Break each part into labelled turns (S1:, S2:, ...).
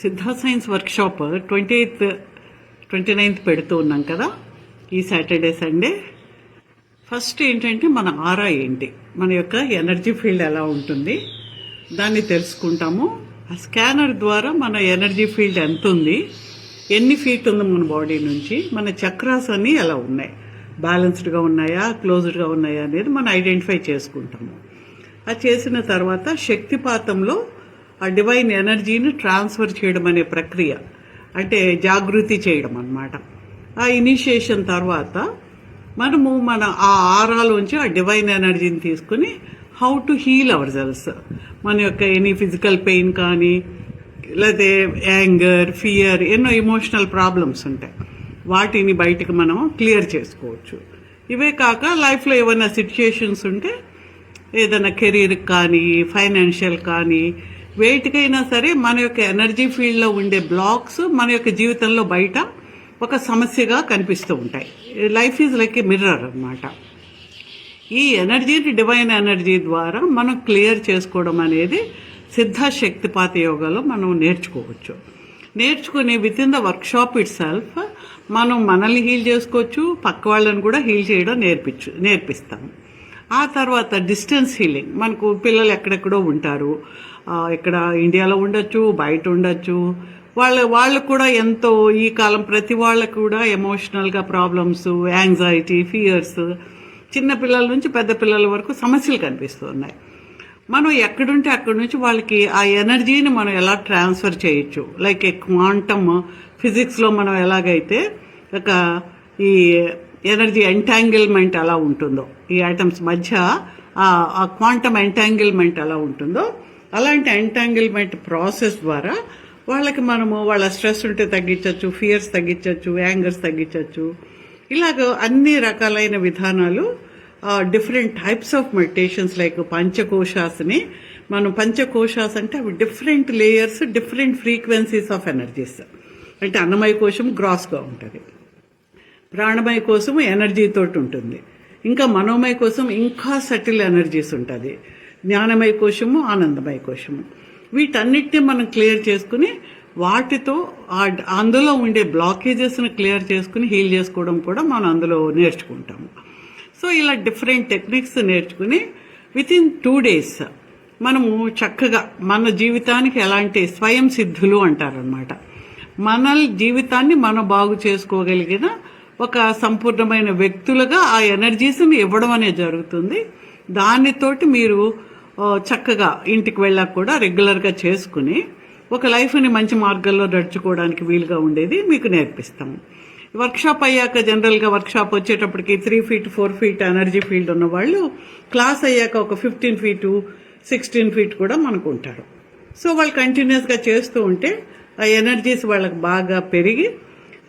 S1: Siddha science workshop 29th పెడుతూ ఉన్నాం కదా ఈ సాటర్డే సండే. ఫస్ట్ ఏంటంటే మన ఆరా ఏంటి, మన యొక్క ఎనర్జీ ఫీల్డ్ ఎలా ఉంటుంది దాన్ని తెలుసుకుంటాము. ఆ స్కానర్ ద్వారా మన ఎనర్జీ ఫీల్డ్ ఎంత ఉంది, ఎన్ని ఫీట్ ఉంది మన బాడీ నుంచి, మన చక్రాస్ అన్నీ ఎలా ఉన్నాయి, బ్యాలెన్స్డ్గా ఉన్నాయా క్లోజ్డ్గా ఉన్నాయా అనేది మనం ఐడెంటిఫై చేసుకుంటాము. అది చేసిన తర్వాత శక్తిపాతంలో ఆ డివైన్ ఎనర్జీని ట్రాన్స్ఫర్ చేయడం అనే ప్రక్రియ, అంటే జాగృతి చేయడం అన్నమాట. ఆ ఇనిషియేషన్ తర్వాత మనము మన ఆ ఆరాలోంచి ఆ డివైన్ ఎనర్జీని తీసుకుని how to heal our cells, మన యొక్క ఎనీ ఫిజికల్ పెయిన్ కానీ లేకపోతే యాంగర్, ఫియర్, ఎన్నో ఎమోషనల్ ప్రాబ్లమ్స్ ఉంటాయి, వాటిని బయటకు మనం క్లియర్ చేసుకోవచ్చు. ఇవే కాక లైఫ్లో ఏమైనా సిచ్యుయేషన్స్ ఉంటే, ఏదైనా కెరీర్ కానీ ఫైనాన్షియల్ కానీ వేటికైనా సరే మన యొక్క ఎనర్జీ ఫీల్డ్లో ఉండే బ్లాక్స్ మన యొక్క జీవితంలో బయట ఒక సమస్యగా కనిపిస్తూ ఉంటాయి. Life is like a mirror అన్నమాట. ఈ ఎనర్జీని డివైన్ ఎనర్జీ ద్వారా మనం క్లియర్ చేసుకోవడం అనేది సిద్ధ శక్తిపాత యోగాలో మనం నేర్చుకోవచ్చు. నేర్చుకుని with in the workshop it self మనం మనల్ని హీల్ చేసుకోవచ్చు, పక్క వాళ్ళని కూడా హీల్ చేయడం నేర్పిస్తాము. ఆ తర్వాత డిస్టెన్స్ హీలింగ్, మనకు పిల్లలు ఎక్కడెక్కడో ఉంటారు, ఇక్కడ ఇండియాలో ఉండొచ్చు, బయట ఉండొచ్చు, వాళ్ళు కూడా ఎంతో ఈ కాలం ప్రతి వాళ్ళకు కూడా ఎమోషనల్గా ప్రాబ్లమ్స్, యాంగ్జైటీ, ఫియర్స్, చిన్న పిల్లల నుంచి పెద్ద పిల్లల వరకు సమస్యలు కనిపిస్తున్నాయి. మనం ఎక్కడుంటే అక్కడి నుంచి వాళ్ళకి ఆ ఎనర్జీని మనం ఎలా ట్రాన్స్ఫర్ చేయొచ్చు, లైక్ ఏ క్వాంటమ్ ఫిజిక్స్లో మనం ఎలాగైతే ఒక ఈ ఎనర్జీ ఎంటాంగిల్మెంట్ ఎలా ఉంటుందో, ఈ ఐటమ్స్ మధ్య ఆ క్వాంటమ్ ఎంటాంగిల్మెంట్ ఎలా ఉంటుందో, అలాంటి ఎంటాంగిల్మెంట్ ప్రాసెస్ ద్వారా వాళ్ళకి మనము వాళ్ళ స్ట్రెస్ ఉంటే తగ్గించవచ్చు, ఫియర్స్ తగ్గించవచ్చు, యాంగర్స్ తగ్గించవచ్చు. ఇలాగ అన్ని రకాలైన విధానాలు, different types of meditations like పంచకోశాస్ని. మనం పంచకోశాస్ అంటే అవి different layers, different frequencies of energies. అంటే అన్నమయ కోశం గ్రాస్గా ఉంటుంది, ప్రాణమయ కోసము ఎనర్జీతోటి ఉంటుంది, ఇంకా మనోమయ కోసం ఇంకా సటిల్ ఎనర్జీస్ ఉంటుంది, జ్ఞానమయ కోశము, ఆనందమయ కోశము. వీటన్నిటిని మనం క్లియర్ చేసుకుని వాటితో అందులో ఉండే బ్లాకేజెస్ని క్లియర్ చేసుకుని హీల్ చేసుకోవడం కూడా మనం అందులో నేర్చుకుంటాము. సో ఇలా డిఫరెంట్ టెక్నిక్స్ నేర్చుకుని విత్ ఇన్ 2 days మనము చక్కగా మన జీవితానికి ఎలాంటి స్వయం సిద్ధులు అంటారనమాట, మన జీవితాన్ని మనం బాగు చేసుకోగలిగిన ఒక సంపూర్ణమైన వ్యక్తులుగా ఆ ఎనర్జీస్ని ఇవ్వడం అనేది జరుగుతుంది. దానితోటి మీరు చక్కగా ఇంటికి వెళ్ళాక కూడా రెగ్యులర్గా చేసుకుని ఒక లైఫ్ని మంచి మార్గంలో నడుచుకోవడానికి వీలుగా ఉండేది మీకు నేర్పిస్తాము. వర్క్షాప్ అయ్యాక జనరల్గా వర్క్షాప్ వచ్చేటప్పటికి 3 feet 4 feet ఎనర్జీ ఫీల్డ్ ఉన్న వాళ్ళు క్లాస్ అయ్యాక ఒక 15 feet 16 feet కూడా మనకు ఉంటారు. సో వాళ్ళు కంటిన్యూస్గా చేస్తూ ఉంటే ఆ ఎనర్జీస్ వాళ్ళకి బాగా పెరిగి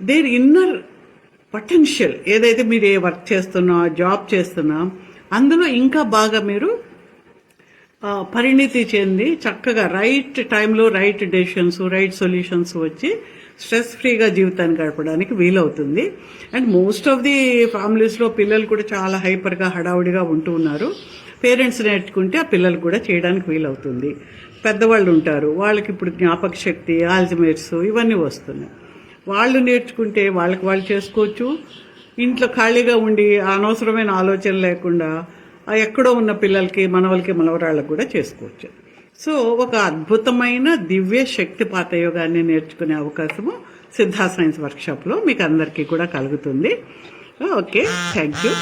S1: దేర్ ఇన్నర్ పొటెన్షియల్, ఏదైతే మీరు ఏ వర్క్ చేస్తున్నా, జాబ్ చేస్తున్నా, అందులో ఇంకా బాగా మీరు పరిణితి చెంది చక్కగా రైట్ టైంలో రైట్ డెసిషన్స్, రైట్ సొల్యూషన్స్ వచ్చి స్ట్రెస్ ఫ్రీగా జీవితాన్ని గడపడానికి వీలవుతుంది. అండ్ మోస్ట్ ఆఫ్ ది ఫ్యామిలీస్లో పిల్లలు కూడా చాలా హైపర్గా హడావుడిగా ఉంటూ ఉన్నారు. పేరెంట్స్ నేర్చుకుంటే ఆ పిల్లలు కూడా చేయడానికి వీలవుతుంది. పెద్దవాళ్ళు ఉంటారు, వాళ్ళకి ఇప్పుడు జ్ఞాపక శక్తి, ఆల్జమేర్స్ ఇవన్నీ వస్తున్నాయి. వాళ్ళు నేర్చుకుంటే వాళ్ళకి వాళ్ళు చేసుకోవచ్చు. ఇంట్లో ఖాళీగా ఉండి అనవసరమైన ఆలోచన లేకుండా ఎక్కడో ఉన్న పిల్లలకి, మనవలకి, మనవరాళ్ళకి కూడా చేసుకోవచ్చు. సో ఒక అద్భుతమైన దివ్య శక్తిపాత యోగాన్ని నేర్చుకునే అవకాశము సిద్ధా సైన్స్ వర్క్షాప్లో మీకు అందరికీ కూడా కలుగుతుంది. Okay, thank you.